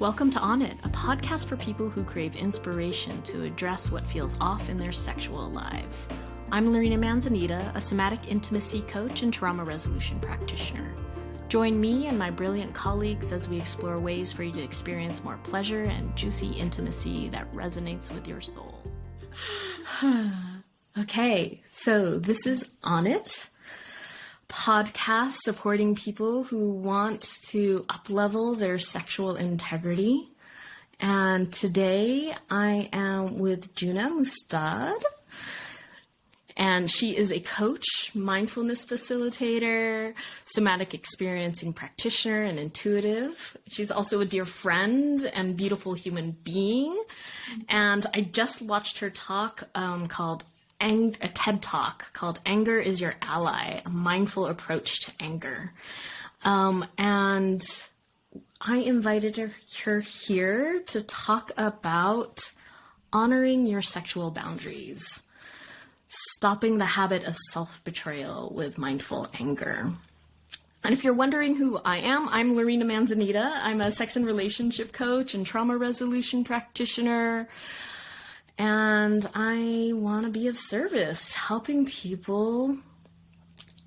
Welcome to On It, a podcast for people who crave inspiration to address what feels off in their sexual lives. I'm Lorena Manzanita, a somatic intimacy coach and trauma resolution practitioner. Join me and my brilliant colleagues as we explore ways for you to experience more pleasure and juicy intimacy that resonates with your soul. Okay, so this is On It, podcast supporting people who want to uplevel their sexual integrity. And today I am with Juna Mustad, and she is a coach, mindfulness facilitator, somatic experiencing practitioner, and intuitive. She's also a dear friend and beautiful human being. And I just watched her talk called a TED Talk called Anger is Your Ally, a mindful approach to anger. And I invited her here to talk about honoring your sexual boundaries, stopping the habit of self-betrayal with mindful anger. And if you're wondering who I am, I'm Lorena Manzanita. I'm a sex and relationship coach and trauma resolution practitioner. And I want to be of service, helping people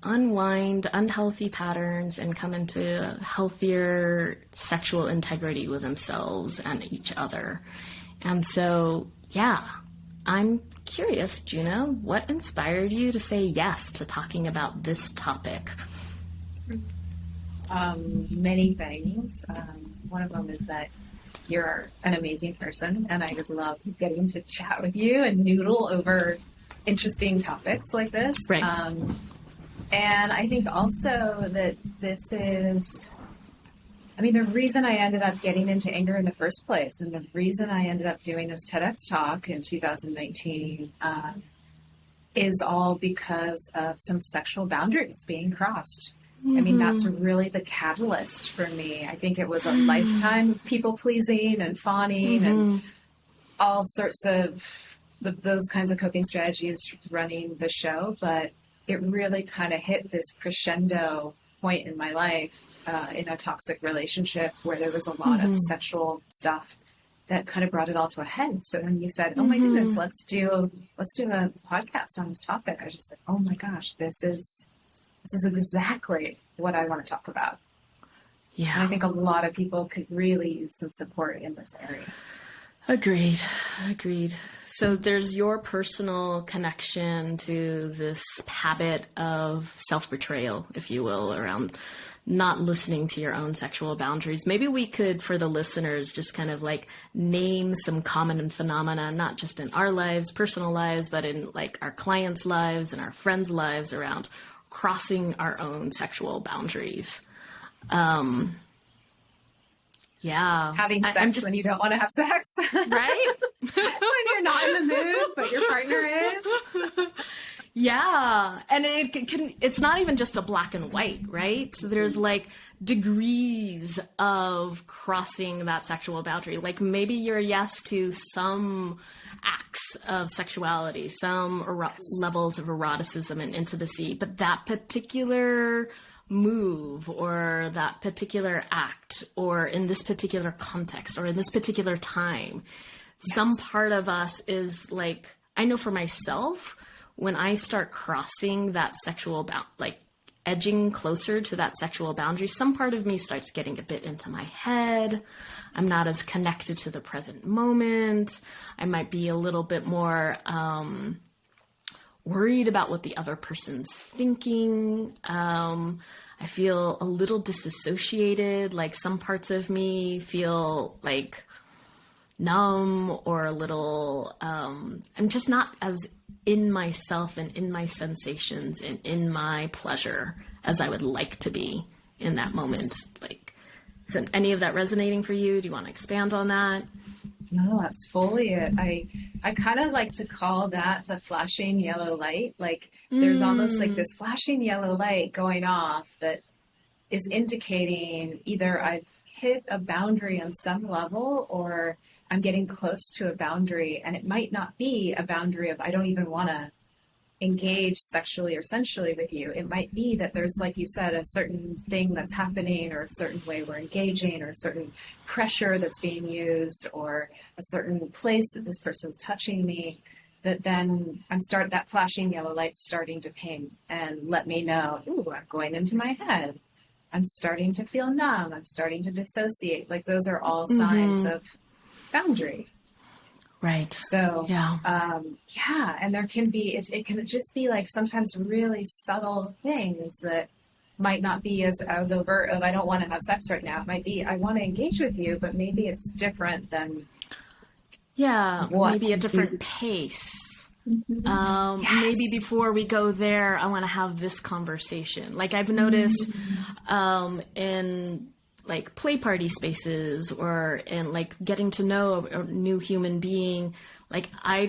unwind unhealthy patterns and come into healthier sexual integrity with themselves and each other. And so, yeah, I'm curious, Juna, what inspired you to say yes to talking about this topic? Many things. One of them is that you're an amazing person, and I just love getting to chat with you and noodle over interesting topics like this. Right. And I think also that this is, the reason I ended up getting into anger in the first place, and the reason I ended up doing this TEDx talk in 2019 is all because of some sexual boundaries being crossed. Mm-hmm. That's really the catalyst for me. I think it was a lifetime of people pleasing and fawning and all sorts of those kinds of coping strategies running the show. But it really kind of hit this crescendo point in my life in a toxic relationship where there was a lot of sexual stuff that kind of brought it all to a head. So when you said, oh my goodness, let's do a podcast on this topic, I just said, oh my gosh, this is exactly what I want to talk about. Yeah. And I think a lot of people could really use some support in this area. Agreed. So there's your personal connection to this habit of self-betrayal, if you will, around not listening to your own sexual boundaries. Maybe we could, for the listeners, just kind of like name some common phenomena, not just in our lives, personal lives, but in like our clients' lives and our friends' lives around crossing our own sexual boundaries. Yeah. Having sex when you don't want to have sex. Right? When you're not in the mood, but your partner is. Yeah. And it's not even just a black and white, right? So there's like degrees of crossing that sexual boundary. Like maybe you're yes to some acts of sexuality, some levels of eroticism and intimacy, but that particular move or that particular act or in this particular context or in this particular time, some part of us is like, I know for myself, when I start crossing that sexual edging closer to that sexual boundary, some part of me starts getting a bit into my head. I'm not as connected to the present moment. I might be a little bit more worried about what the other person's thinking. I feel a little disassociated, like some parts of me feel like numb or a little, I'm just not as in myself and in my sensations and in my pleasure as I would like to be in that moment. Like, is any of that resonating for you? Do you want to expand on that? No, that's fully it. I kind of like to call that the flashing yellow light. Like there's almost like this flashing yellow light going off that is indicating either I've hit a boundary on some level or I'm getting close to a boundary, and it might not be a boundary of I don't even want to engage sexually or sensually with you. It might be that there's, like you said, a certain thing that's happening, or a certain way we're engaging, or a certain pressure that's being used, or a certain place that this person's touching me, that then that flashing yellow light's starting to ping and let me know, ooh, I'm going into my head. I'm starting to feel numb. I'm starting to dissociate. Like, those are all signs of boundary. Right. So, yeah. And there can be, it can just be like sometimes really subtle things that might not be as overt of, I don't want to have sex right now. It might be, I want to engage with you, but maybe it's different than maybe a different pace. Maybe before we go there, I want to have this conversation. Like, I've noticed in like play party spaces, or in like getting to know a new human being, like I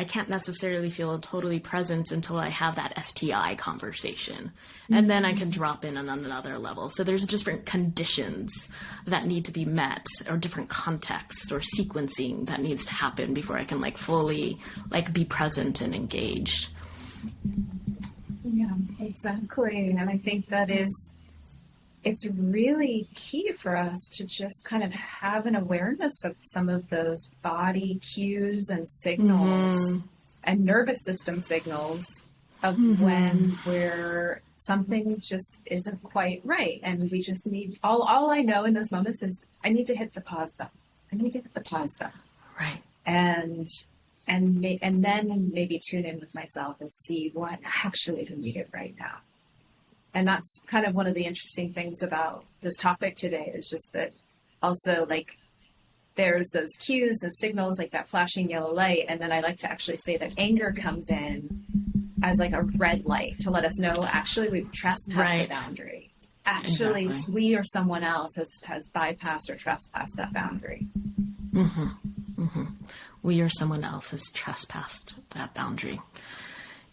can't necessarily feel totally present until I have that STI conversation. And then I can drop in on another level. So there's different conditions that need to be met, or different context or sequencing that needs to happen before I can like fully like be present and engaged. Yeah, exactly. And I think it's really key for us to just kind of have an awareness of some of those body cues and signals and nervous system signals of when something just isn't quite right. And we just need, all I know in those moments is I need to hit the pause button. I need to hit the pause button. Right. And then maybe tune in with myself and see what actually is needed right now. And that's kind of one of the interesting things about this topic today, is just that also, like, there's those cues and signals, like that flashing yellow light. And then I like to actually say that anger comes in as like a red light to let us know, actually, we've trespassed a boundary. Actually, we or someone else has bypassed or trespassed that boundary. We or someone else has trespassed that boundary.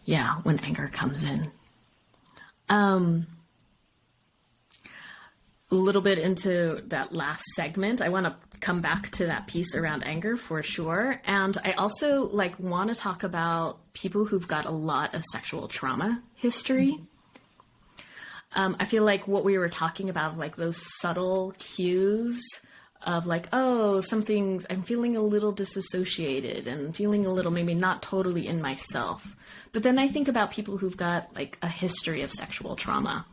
Yeah, when anger comes in. A little bit into that last segment, I want to come back to that piece around anger for sure. And I also like want to talk about people who've got a lot of sexual trauma history. I feel like what we were talking about, like those subtle cues of like, oh, I'm feeling a little disassociated and feeling a little maybe not totally in myself. But then I think about people who've got like a history of sexual trauma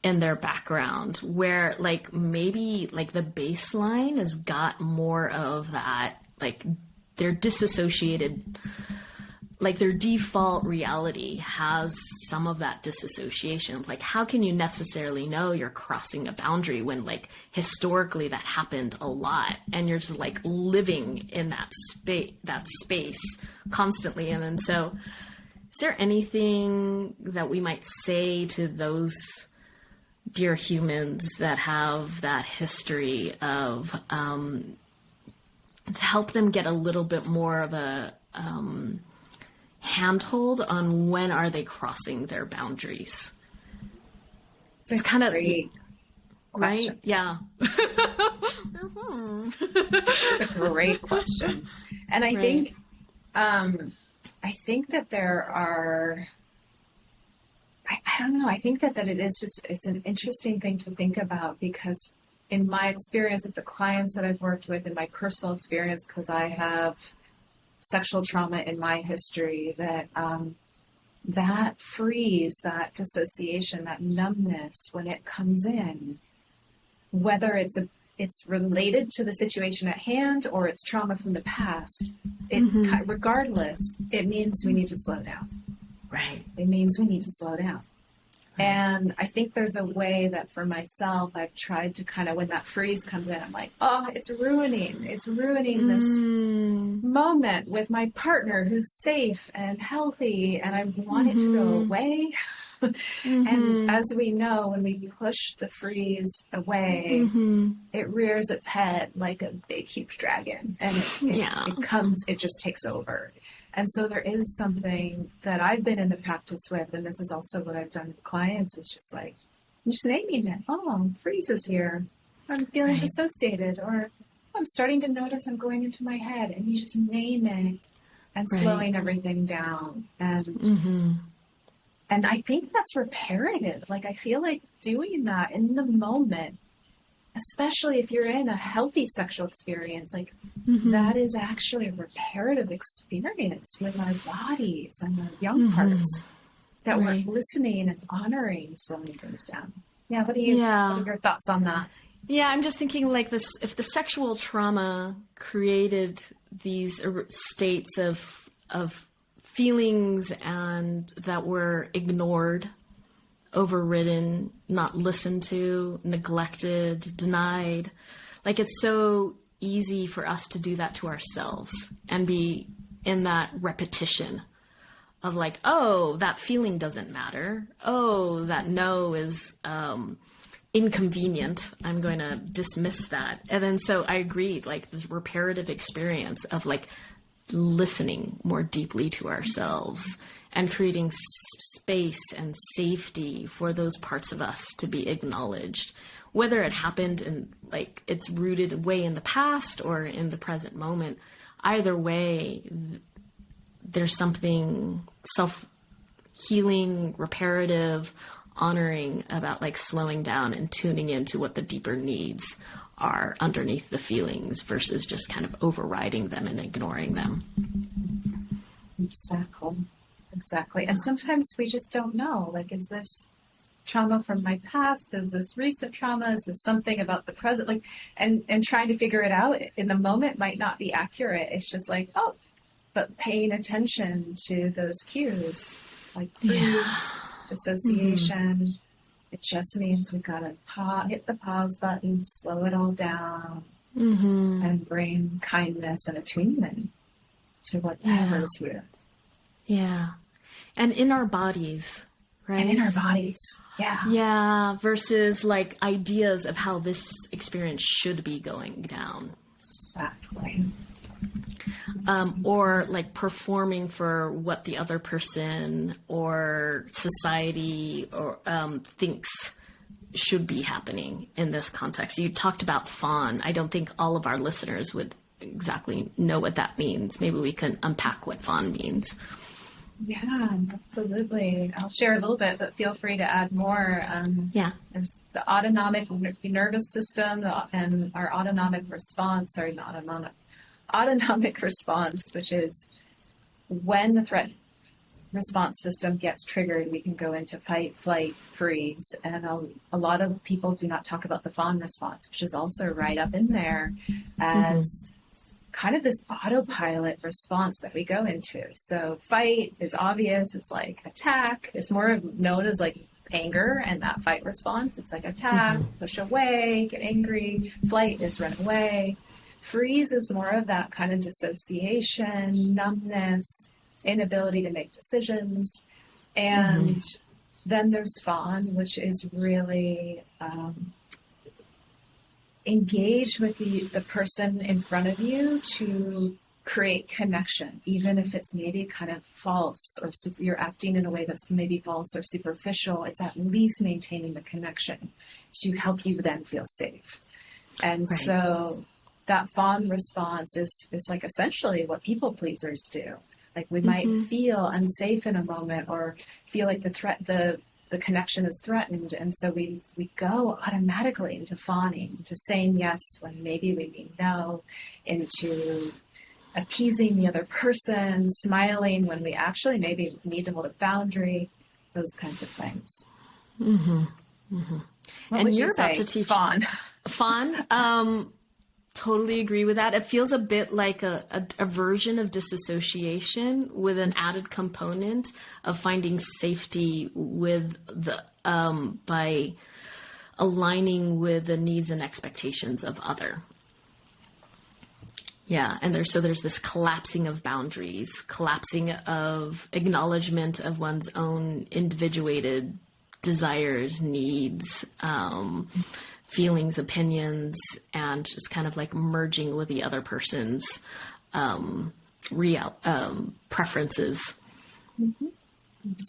in their background, where like maybe like the baseline has got more of that, like they're disassociated, like their default reality has some of that disassociation. Like, how can you necessarily know you're crossing a boundary when like historically that happened a lot and you're just like living in that space constantly? And then so is there anything that we might say to those dear humans that have that history of, to help them get a little bit more of a handhold on when are they crossing their boundaries? It's kind of great question. Right? Yeah. It's a great question. And I think that there are, I don't know, I think that it is just, it's an interesting thing to think about, because in my experience with the clients that I've worked with, in my personal experience, because I have sexual trauma in my history, that that freeze, that dissociation, that numbness, when it comes in, whether it's related to the situation at hand or it's trauma from the past, regardless, it means we need to slow down. Right. It means we need to slow down. And I think there's a way that for myself, I've tried to kind of, when that freeze comes in, I'm like, oh, it's ruining this moment with my partner who's safe and healthy, and I want it to go away. And as we know, when we push the freeze away, it rears its head like a big, huge dragon, and it just takes over. And so there is something that I've been in the practice with, and this is also what I've done with clients, is just like, I'm just naming it. Oh, freeze is here. I'm feeling dissociated, or I'm starting to notice I'm going into my head, and you just name it. and Right. slowing everything down. And I think that's reparative. Like, I feel like doing that in the moment, especially if you're in a healthy sexual experience, like that is actually a reparative experience with our bodies and our young parts that Right. we're listening and honoring, slowing things down. Yeah. What are your thoughts on that? Yeah, I'm just thinking like this, if the sexual trauma created these states of feelings and that were ignored, overridden, not listened to, neglected, denied, like it's so easy for us to do that to ourselves and be in that repetition of like, oh, that feeling doesn't matter. Oh, that no is inconvenient. I'm going to dismiss that. And then so I agree, like this reparative experience of like listening more deeply to ourselves and creating space and safety for those parts of us to be acknowledged, whether it happened in like it's rooted way in the past or in the present moment. Either way, there's something self-healing, reparative, honoring about like slowing down and tuning into what the deeper needs are underneath the feelings versus just kind of overriding them and ignoring them. Exactly. And sometimes we just don't know, like, is this trauma from my past? Is this recent trauma? Is this something about the present? Like, and trying to figure it out in the moment might not be accurate. It's just like, oh, but paying attention to those cues, like freeze, dissociation, it just means we've got to hit the pause button, slow it all down, and bring kindness and attunement to whatever's here. Yeah. And in our bodies, right? And in our bodies. Yeah. Yeah. Versus like ideas of how this experience should be going down. Exactly. Or like performing for what the other person or society or thinks should be happening in this context. You talked about fawn. I don't think all of our listeners would exactly know what that means. Maybe we can unpack what fawn means. Yeah, absolutely. I'll share a little bit, but feel free to add more. There's the autonomic nervous system and our autonomic response, autonomic response, which is when the threat response system gets triggered, we can go into fight, flight, freeze. And a lot of people do not talk about the fawn response, which is also right up in there as kind of this autopilot response that we go into. So fight is obvious. It's like attack. It's more known as like anger, and that fight response, it's like attack, push away, get angry. Flight is run away. Freeze is more of that kind of dissociation, numbness, inability to make decisions. And then there's fawn, which is really engage with the person in front of you to create connection, even if it's maybe kind of false or you're acting in a way that's maybe false or superficial. It's at least maintaining the connection to help you then feel safe. And so that fawn response is like essentially what people pleasers do. Like we might feel unsafe in a moment or feel like the connection is threatened. And so we go automatically into fawning, to saying yes when maybe we mean no, into appeasing the other person, smiling when we actually maybe need to hold a boundary, those kinds of things. And you're about to teach fawn. Fawn, totally agree with that. It feels a bit like a version of disassociation with an added component of finding safety with the by aligning with the needs and expectations of other. Yeah, and there's this collapsing of boundaries, collapsing of acknowledgement of one's own individuated desires, needs, feelings, opinions, and just kind of like merging with the other person's preferences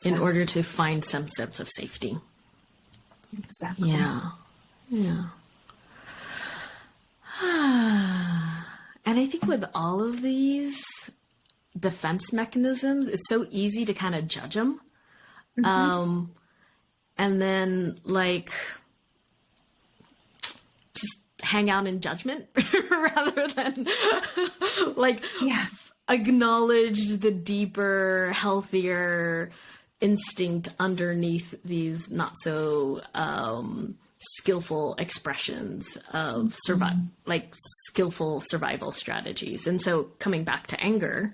in order to find some sense of safety. Exactly. Yeah. And I think with all of these, defense mechanisms, it's so easy to kind of judge them. And then like just hang out in judgment rather than like acknowledge the deeper, healthier instinct underneath these not so skillful expressions of like skillful survival strategies. And so coming back to anger,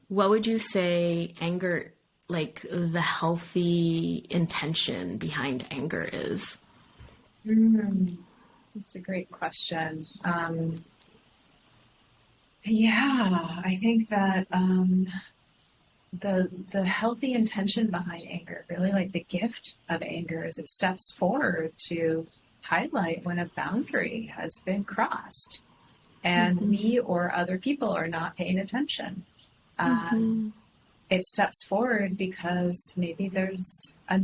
what would you say anger, like the healthy intention behind anger is? That's a great question. I think that the healthy intention behind anger, really like the gift of anger, is it steps forward to highlight when a boundary has been crossed and we or other people are not paying attention. It steps forward because maybe there's a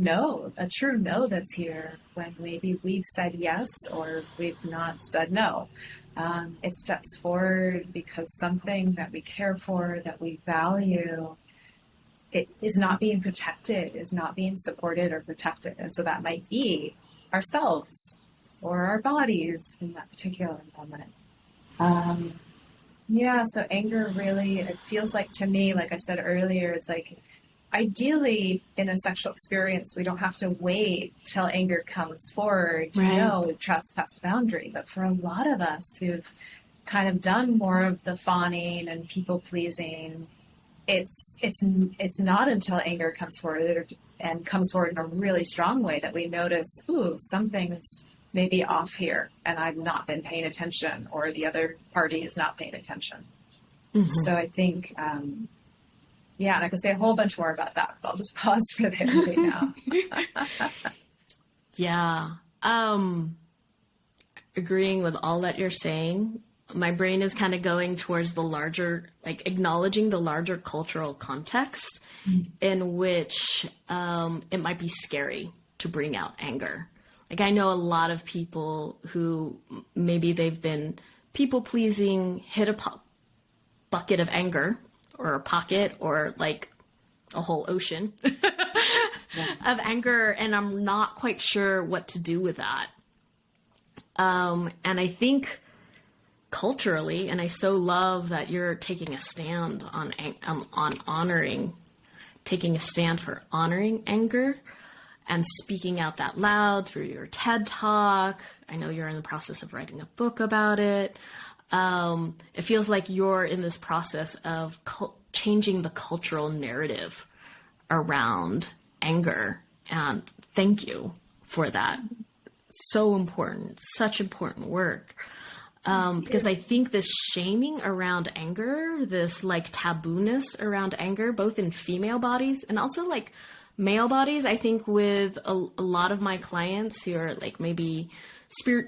true no that's here when maybe we've said yes or we've not said no. It steps forward because something that we care for, that we value, it is not being protected, is not being supported or protected. And so that might be ourselves or our bodies in that particular moment. So anger really, it feels like to me, like I said earlier, it's like ideally in a sexual experience, we don't have to wait till anger comes forward to know we've trespassed a boundary. But for a lot of us who've kind of done more of the fawning and people pleasing, it's not until anger comes forward and comes forward in a really strong way that we notice, ooh, something's maybe off here and I've not been paying attention or the other party is not paying attention. So I think, and I could say a whole bunch more about that, but I'll just pause for there right now. Agreeing with all that you're saying. My brain is kind of going towards the larger, like acknowledging the larger cultural context in which it might be scary to bring out anger. Like I know a lot of people who maybe they've been people pleasing, hit a bucket of anger or a pocket or like a whole ocean of anger. And I'm not quite sure what to do with that. And I think culturally, and I so love that you're taking a stand on taking a stand for honoring anger and speaking out that loud through your TED Talk. I know you're in the process of writing a book about it. It feels like you're in this process of changing the cultural narrative around anger. And thank you for that. So important, such important work. Because I think this shaming around anger, this like tabooness around anger, both in female bodies and also like male bodies, I think with a lot of my clients who are like maybe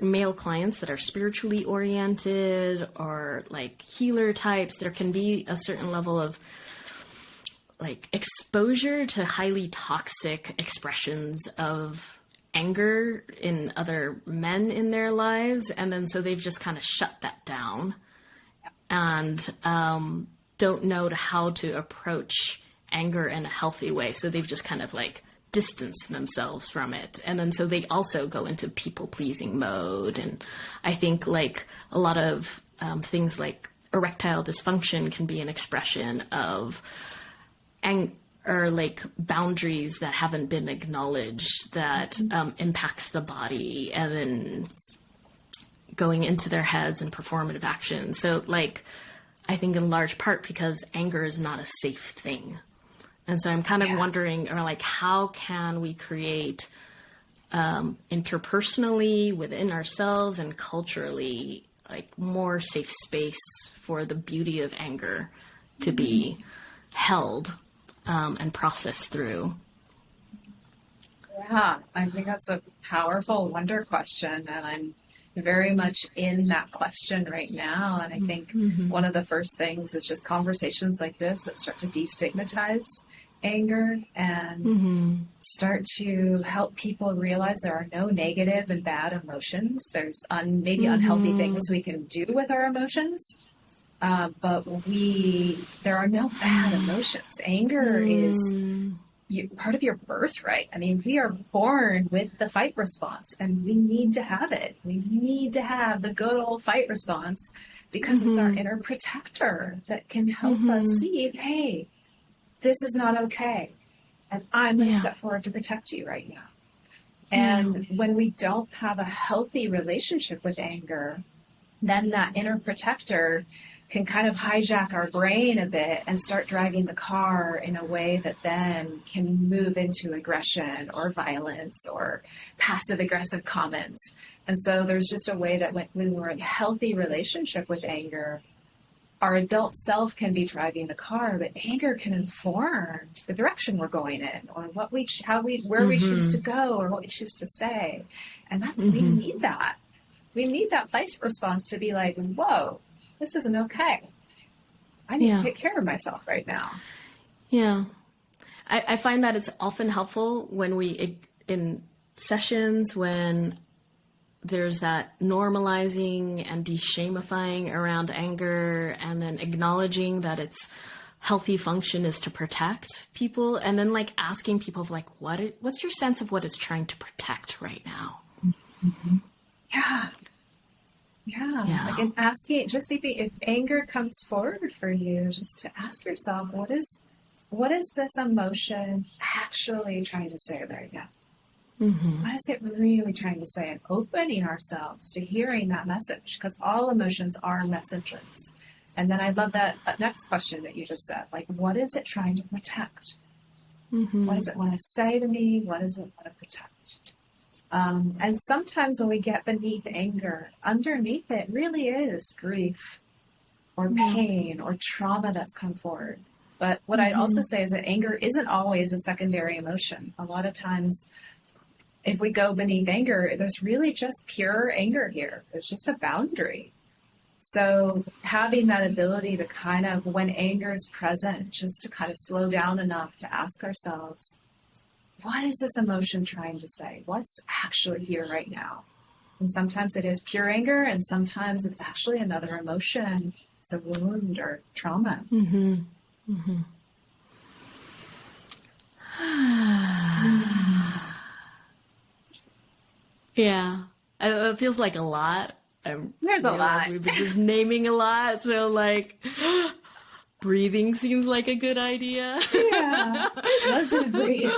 male clients that are spiritually oriented or like healer types, there can be a certain level of like exposure to highly toxic expressions of anger in other men in their lives. And then so they've just kind of shut that down and don't know how to approach anger in a healthy way. So they've just kind of like distance themselves from it. And then so they also go into people pleasing mode. And I think like a lot of things like erectile dysfunction can be an expression of or like boundaries that haven't been acknowledged that impacts the body, and then going into their heads and performative action. So like, I think in large part because anger is not a safe thing. And so I'm kind of wondering, or like, how can we create interpersonally within ourselves and culturally, like more safe space for the beauty of anger to be held and processed through? Yeah, I think that's a powerful wonder question, and I'm very much in that question right now. And I think one of the first things is just conversations like this that start to destigmatize anger and start to help people realize there are no negative and bad emotions. There's maybe unhealthy things we can do with our emotions. But there are no bad emotions. Anger is part of your birthright. I mean, we are born with the fight response, and we need to have it. We need to have the good old fight response because it's our inner protector that can help us see, hey, this is not okay. And I'm going to step forward to protect you right now. And when we don't have a healthy relationship with anger, then that inner protector can kind of hijack our brain a bit and start driving the car in a way that then can move into aggression or violence or passive aggressive comments. And so there's just a way that when we're in a healthy relationship with anger, our adult self can be driving the car, but anger can inform the direction we're going in, or where we choose to go, or what we choose to say. And we need that. We need that fight response to be like, whoa, this isn't okay. I need to take care of myself right now. Yeah. I find that it's often helpful when in sessions when there's that normalizing and de-shamifying around anger, and then acknowledging that its healthy function is to protect people, and then like asking people like, what's your sense of what it's trying to protect right now? Yeah. Like, and asking, if anger comes forward for you, just to ask yourself, what is this emotion actually trying to say right now? What is it really trying to say? And opening ourselves to hearing that message, because all emotions are messengers. And then I love that next question that you just said, like, what is it trying to protect? What does it want to say to me? What does it want to protect? And sometimes when we get beneath anger, underneath it really is grief or pain or trauma that's come forward. But what I'd also say is that anger isn't always a secondary emotion. A lot of times, if we go beneath anger, there's really just pure anger here. There's just a boundary. So having that ability to kind of, when anger is present, just to kind of slow down enough to ask ourselves, what is this emotion trying to say? What's actually here right now? And sometimes it is pure anger, and sometimes it's actually another emotion. It's a wound or trauma. Yeah, it feels like a lot. There's a lot. We've been just naming a lot, so like breathing seems like a good idea. Yeah, let's breathe.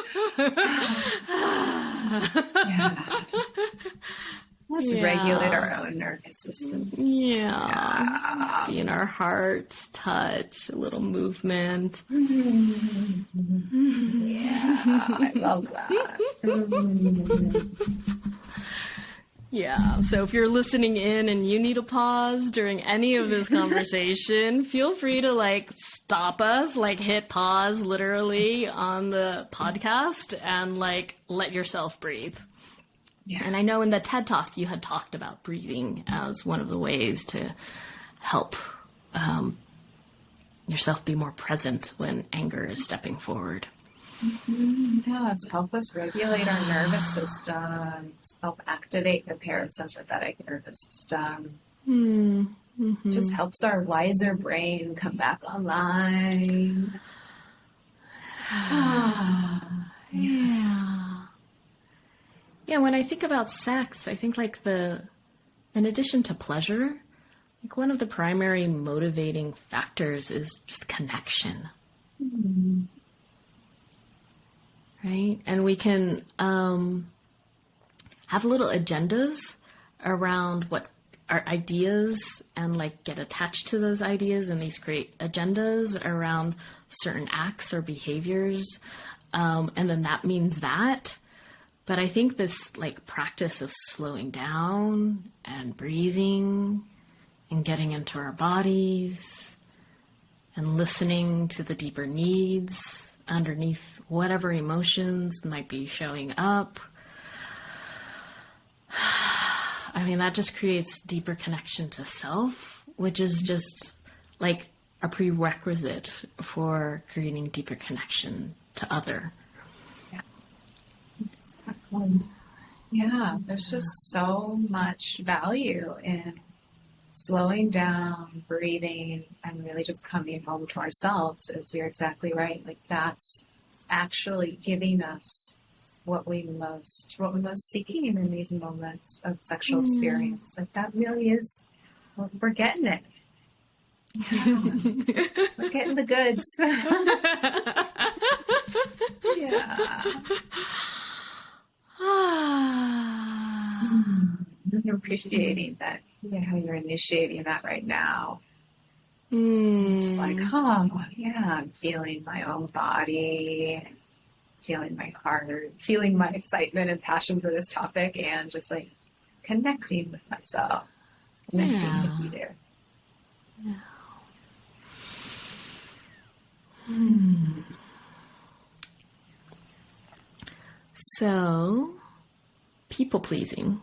Let's regulate our own nervous system. Just be in our hearts, touch, a little movement. I love that. Yeah, so if you're listening in and you need a pause during any of this conversation, feel free to like stop us, like hit pause literally on the podcast and like let yourself breathe. Yeah. And I know in the TED Talk you had talked about breathing as one of the ways to help yourself be more present when anger is stepping forward. Yes, help us regulate our nervous system, help activate the parasympathetic nervous system. Just helps our wiser brain come back online. Yeah, when I think about sex, I think like in addition to pleasure, like one of the primary motivating factors is just connection. Right? And we can have little agendas around what our ideas and like get attached to those ideas, and these create agendas around certain acts or behaviors. And then that means that. But I think this like practice of slowing down and breathing and getting into our bodies and listening to the deeper needs underneath whatever emotions might be showing up. I mean, that just creates deeper connection to self, which is just like a prerequisite for creating deeper connection to other. Yeah. Exactly. Yeah, there's just so much value in slowing down, breathing, and really just coming home to ourselves, is you're exactly right. Like that's actually giving us what we most seeking in these moments of sexual experience. Like that really is, we're getting it. Yeah. We're getting the goods. Yeah. You're appreciating that, how you're initiating that right now. It's like, oh, yeah, I'm feeling my own body, feeling my heart, feeling my excitement and passion for this topic, and just like connecting with myself, connecting with you there. Yeah. So, people pleasing.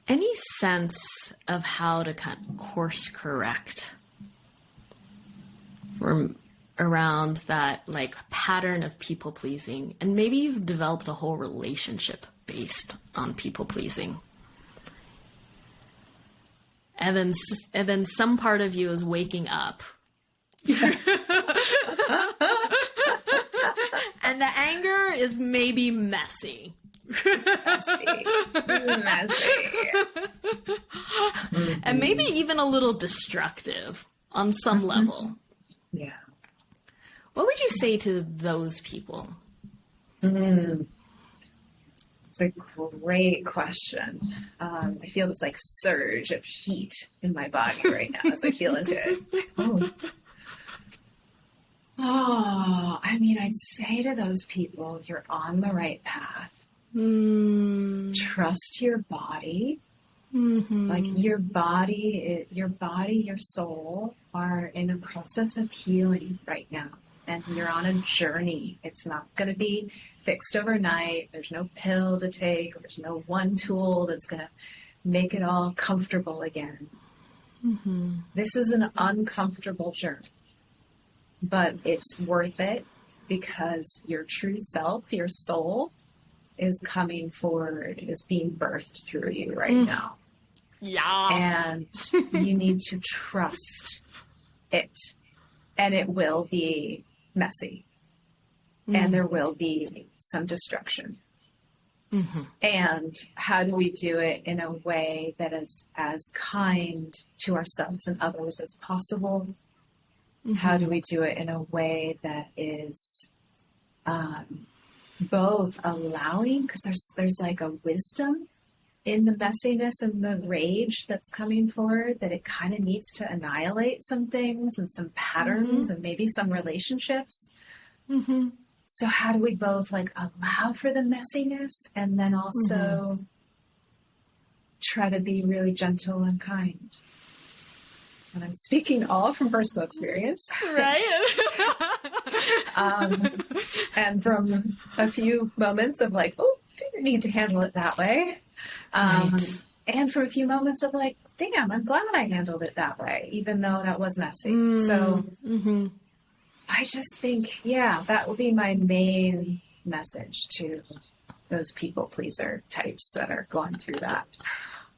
Any sense of how to kind of course correct around that like pattern of people pleasing? And maybe you've developed a whole relationship based on people pleasing. And then some part of you is waking up. And the anger is maybe messy. Messy. And maybe even a little destructive on some level. Yeah. What would you say to those people? It's a great question. I feel this like surge of heat in my body right now as I feel into it. I mean, I'd say to those people, you're on the right path. Trust your body. Like your body, your soul are in a process of healing right now. And you're on a journey. It's not going to be fixed overnight. There's no pill to take. There's no one tool that's going to make it all comfortable again. This is an uncomfortable journey. But it's worth it because your true self, your soul, is coming forward, is being birthed through you right now. Yes. And you need to trust it. And it will be messy. And there will be some destruction. And how do we do it in a way that is as kind to ourselves and others as possible? How do we do it in a way that is both allowing, because there's like a wisdom in the messiness and the rage that's coming forward, that it kind of needs to annihilate some things and some patterns and maybe some relationships. So how do we both like allow for the messiness and then also try to be really gentle and kind? And I'm speaking all from personal experience. Right? And from a few moments of like, oh, didn't need to handle it that way. And from a few moments of like, damn, I'm glad I handled it that way, even though that was messy. So I just think, that would be my main message to those people pleaser types that are going through that.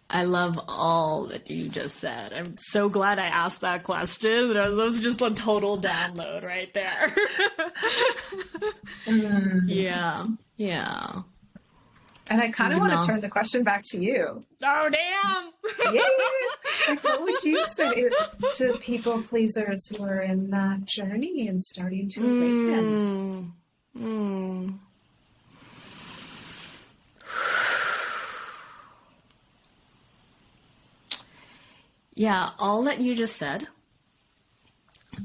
I love all that you just said. I'm so glad I asked that question. That was just a total download right there. Yeah. And I kind of want to turn the question back to you. Oh, damn! Like, what would you say to people pleasers who are in that journey and starting to awaken? Yeah, all that you just said,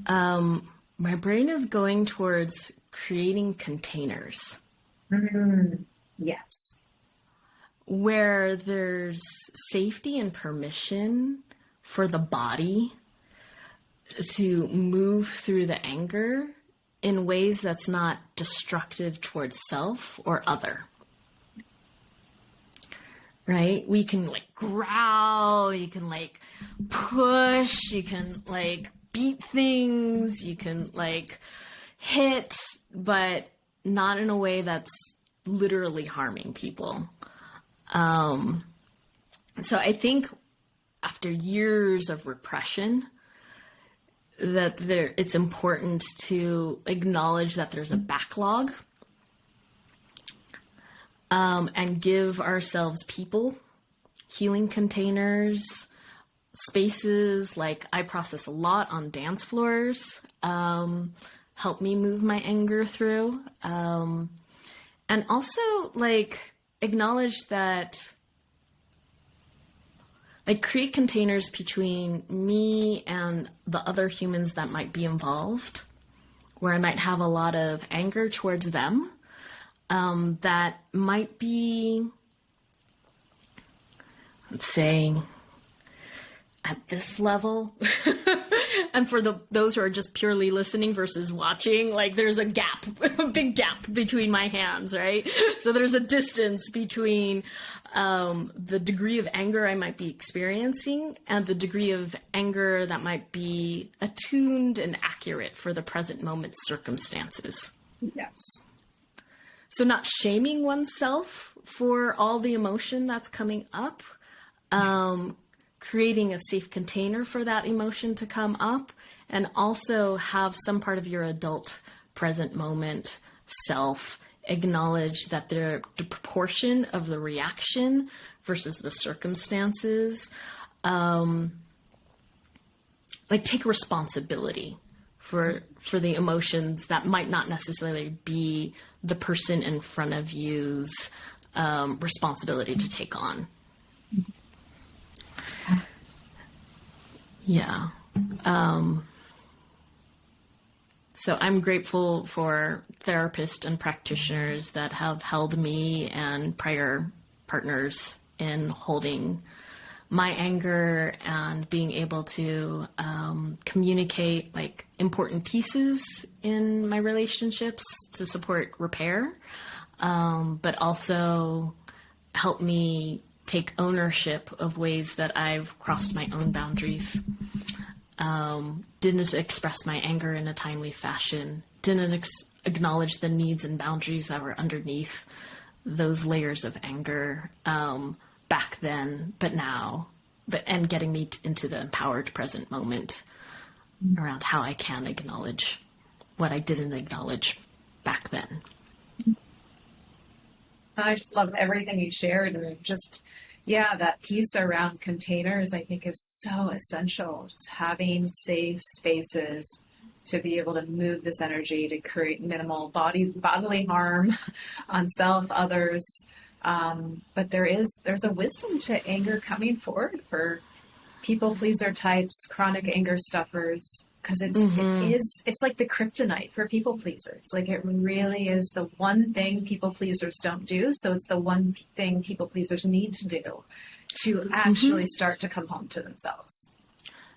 my brain is going towards creating containers. Yes. Where there's safety and permission for the body to move through the anger in ways that's not destructive towards self or other. Right? We can like growl, you can like push, you can like beat things, you can like hit, but not in a way that's literally harming people. So I think after years of repression, that it's important to acknowledge that there's a backlog, and give ourselves people, healing containers, spaces. Like, I process a lot on dance floors, help me move my anger through. And also, like, acknowledge that, like, create containers between me and the other humans that might be involved, where I might have a lot of anger towards them, that might be, let's say, at this level. And for those who are just purely listening versus watching, like, there's a gap, a big gap between my hands, right? So there's a distance between the degree of anger I might be experiencing and the degree of anger that might be attuned and accurate for the present moment's circumstances. Yes. So not shaming oneself for all the emotion that's coming up, creating a safe container for that emotion to come up, and also have some part of your adult present moment self acknowledge that the proportion of the reaction versus the circumstances, like, take responsibility for the emotions that might not necessarily be the person in front of you's responsibility to take on. Yeah. So I'm grateful for therapists and practitioners that have held me and prior partners in holding my anger and being able to communicate, like, important pieces in my relationships to support repair, but also help me take ownership of ways that I've crossed my own boundaries, didn't express my anger in a timely fashion, didn't acknowledge the needs and boundaries that were underneath those layers of anger back then, but now, and getting me into the empowered present moment around how I can acknowledge what I didn't acknowledge back then. I just love everything you shared, and just, yeah, that piece around containers, I think, is so essential. Just having safe spaces to be able to move this energy to create minimal bodily harm on self, others. But there's a wisdom to anger coming forward for people pleaser types, chronic anger stuffers, because it's like the kryptonite for people pleasers. Like, it really is the one thing people pleasers don't do. So it's the one thing people pleasers need to do to actually start to come home to themselves.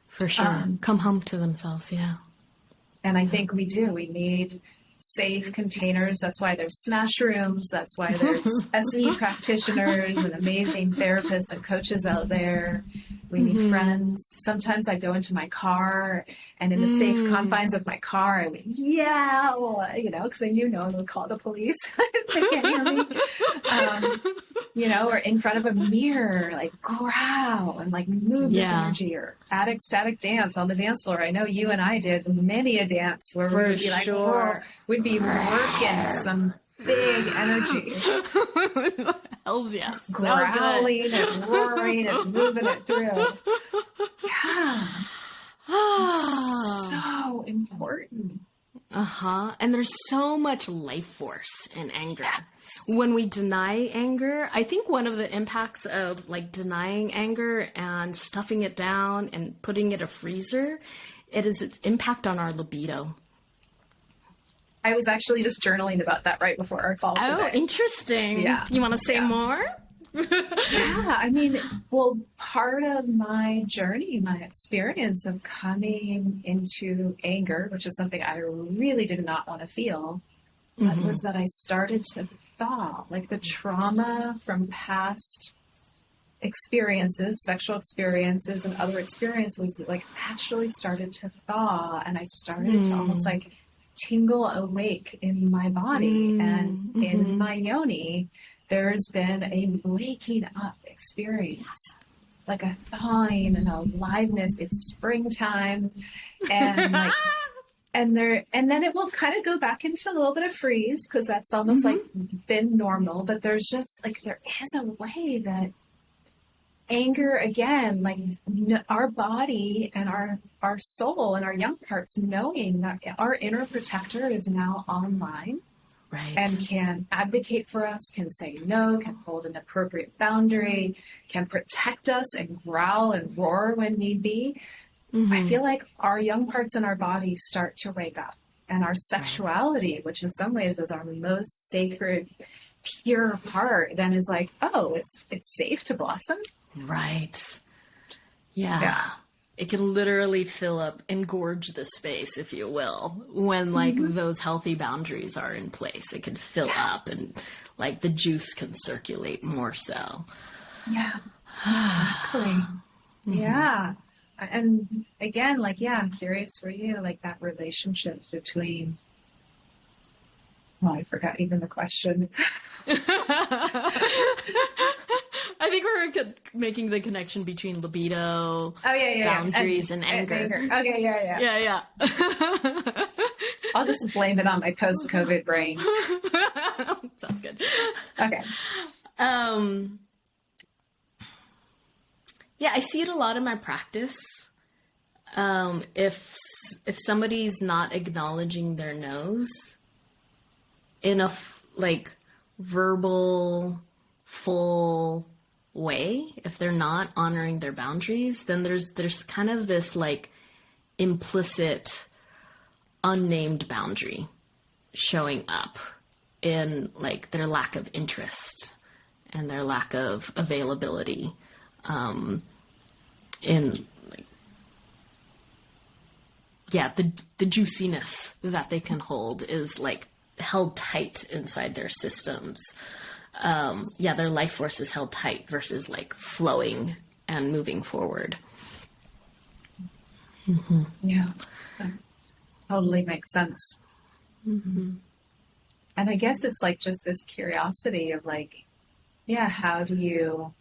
For sure. Come home to themselves. Yeah. And I think we do. We need safe containers. That's why there's smash rooms. That's why there's SE practitioners and amazing therapists and coaches out there. We need friends. Sometimes I go into my car, and in the safe confines of my car, I would yell, because I knew no one would call the police if they can't hear me. Or in front of a mirror, like, growl and, like, move this energy, or static dance on the dance floor. I know you and I did many a dance where we would be like, whoa, we'd be working some big energy. Hells yes. Growling and roaring and moving it through. Yeah. It's so important. And there's so much life force in anger. Yes. When we deny anger, I think one of the impacts of, like, denying anger and stuffing it down and putting it in a freezer, it is its impact on our libido. I was actually just journaling about that right before our call today. Oh, interesting. Yeah. You want to say more? Yeah, I mean, well, part of my journey, my experience of coming into anger, which is something I really did not want to feel, was that I started to thaw, like the trauma from past experiences, sexual experiences and other experiences, like, actually started to thaw, and I started to almost, like, tingle awake in my body and in my yoni. There's been a waking up experience, like a thawing and aliveness. It's springtime, and like, and then it will kind of go back into a little bit of freeze because that's almost like been normal. But there's just like, there is a way that anger, again, like our body and our soul and our young parts knowing that our inner protector is now online. Right. And can advocate for us, can say no, can hold an appropriate boundary, can protect us and growl and roar when need be. I feel like our young parts in our bodies start to wake up. And our sexuality, which in some ways is our most sacred, pure part, then is like, oh, it's safe to blossom. Right. Yeah. It can literally fill up, engorge the space, if you will, when like those healthy boundaries are in place. It can fill up and like the juice can circulate more so. Yeah, exactly. Yeah. And again, like, yeah, I'm curious for you, like that relationship between, I forgot even the question. I think we're making the connection between libido, boundaries, and anger. Okay, Yeah. I'll just blame it on my post-COVID brain. Sounds good. Okay. Yeah, I see it a lot in my practice. If somebody's not acknowledging their no's in a like verbal, full way, if they're not honoring their boundaries, then there's kind of this like implicit, unnamed boundary showing up in like their lack of interest and their lack of availability. In like, yeah, the juiciness that they can hold is like held tight inside their systems. Their life force is held tight versus like flowing and moving forward. Yeah, that totally makes sense. And I guess it's like just this curiosity of like, yeah, how do you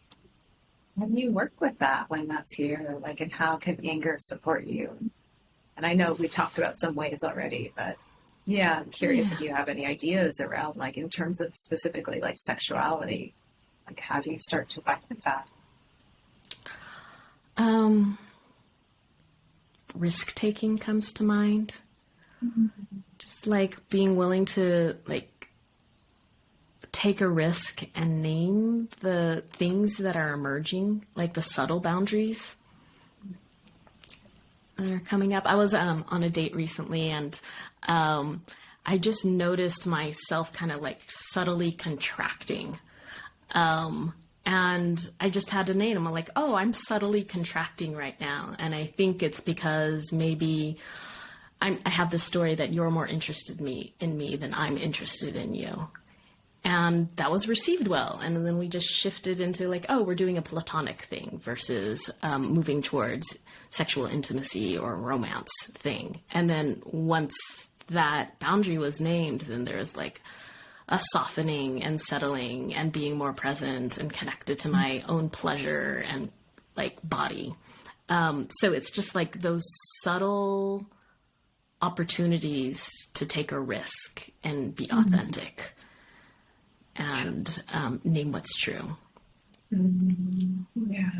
work with that when that's here? Like, and how can anger support you? And I know we talked about some ways already, but yeah, I'm curious if you have any ideas around, like, in terms of specifically like sexuality, like how do you start to work with that? Risk-taking comes to mind. Just like being willing to like take a risk and name the things that are emerging, like the subtle boundaries that are coming up. I was on a date recently, and I just noticed myself kind of like subtly contracting. And I just had to name them. I'm like, oh, I'm subtly contracting right now. And I think it's because maybe I have this story that you're more interested in me than I'm interested in you. And that was received well. And then we just shifted into like, oh, we're doing a platonic thing versus moving towards sexual intimacy or romance thing. And then once that boundary was named, then there's like a softening and settling and being more present and connected to my own pleasure and like body. So it's just like those subtle opportunities to take a risk and be authentic and name what's true. Yeah.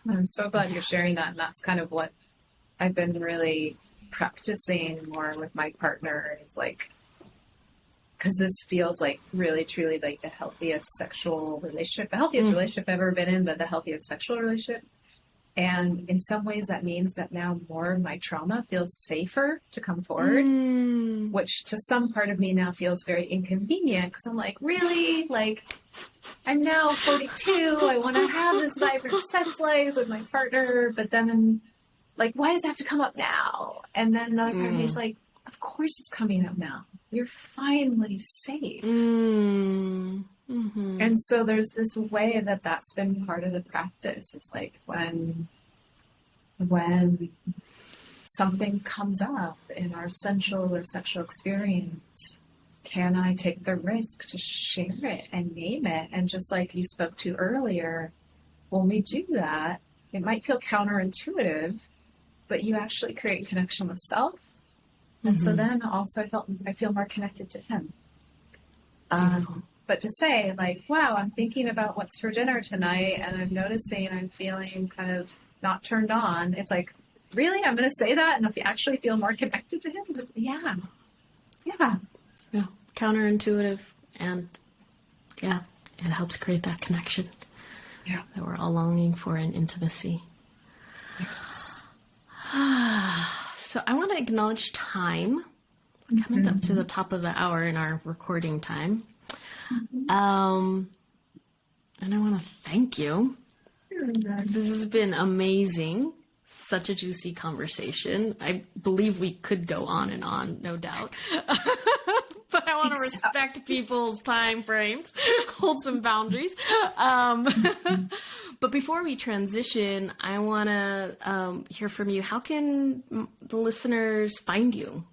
I'm so glad you're sharing that. And that's kind of what I've been really practicing more with my partner, is like, because this feels like really, truly like the healthiest sexual relationship, the healthiest relationship I've ever been in, but the healthiest sexual relationship. And in some ways that means that now more of my trauma feels safer to come forward, which to some part of me now feels very inconvenient, because I'm like, really? Like, I'm now 42. I want to have this vibrant sex life with my partner, but then like, why does it have to come up now? And then another part of me is like, of course it's coming up now. You're finally safe. And so there's this way that that's been part of the practice. It's like when something comes up in our sensual or sexual experience, can I take the risk to share it and name it? And just like you spoke to earlier, when we do that, it might feel counterintuitive, but you actually create connection with self. And so then also I feel more connected to him. But to say like, wow, I'm thinking about what's for dinner tonight and I'm noticing I'm feeling kind of not turned on. It's like, really? I'm going to say that? And if you actually feel more connected to him? Yeah. Yeah. Counterintuitive. And yeah, it helps create that connection. Yeah. That we're all longing for in intimacy. Yes. So I want to acknowledge time. Coming up to the top of the hour in our recording time. And I want to thank you. This has been amazing. Such a juicy conversation. I believe we could go on and on, no doubt. But I want to respect people's time frames, hold some boundaries. But before we transition, I want to hear from you. How can the listeners find you?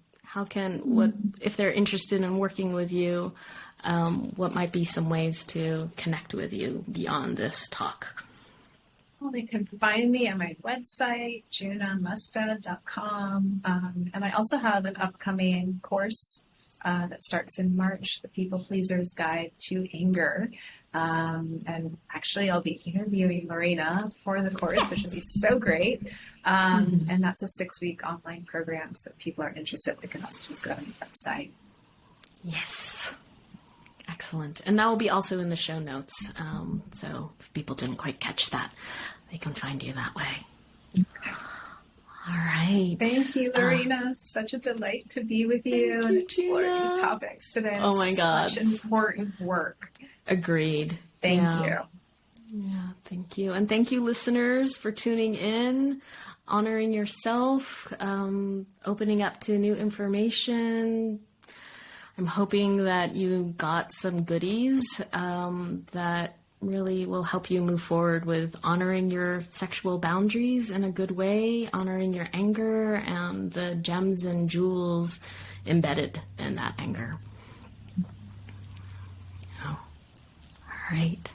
If they're interested in working with you, what might be some ways to connect with you beyond this talk? Well, they can find me on my website, junamusta.com. And I also have an upcoming course that starts in March, The People Pleaser's Guide to Anger. And actually, I'll be interviewing Lorena for the course, which will be so great. And that's a 6-week online program. So if people are interested, they can also just go to my website. Yes. Excellent. And that will be also in the show notes. So if people didn't quite catch that, they can find you that way. Okay. All right. Thank you, Lorena. Such a delight to be with you and explore these topics today. Oh my God. Such important work. Agreed. Thank you. Yeah, thank you. And thank you, listeners, for tuning in, honoring yourself, opening up to new information. I'm hoping that you got some goodies that really will help you move forward with honoring your sexual boundaries in a good way, honoring your anger and the gems and jewels embedded in that anger. Oh. All right.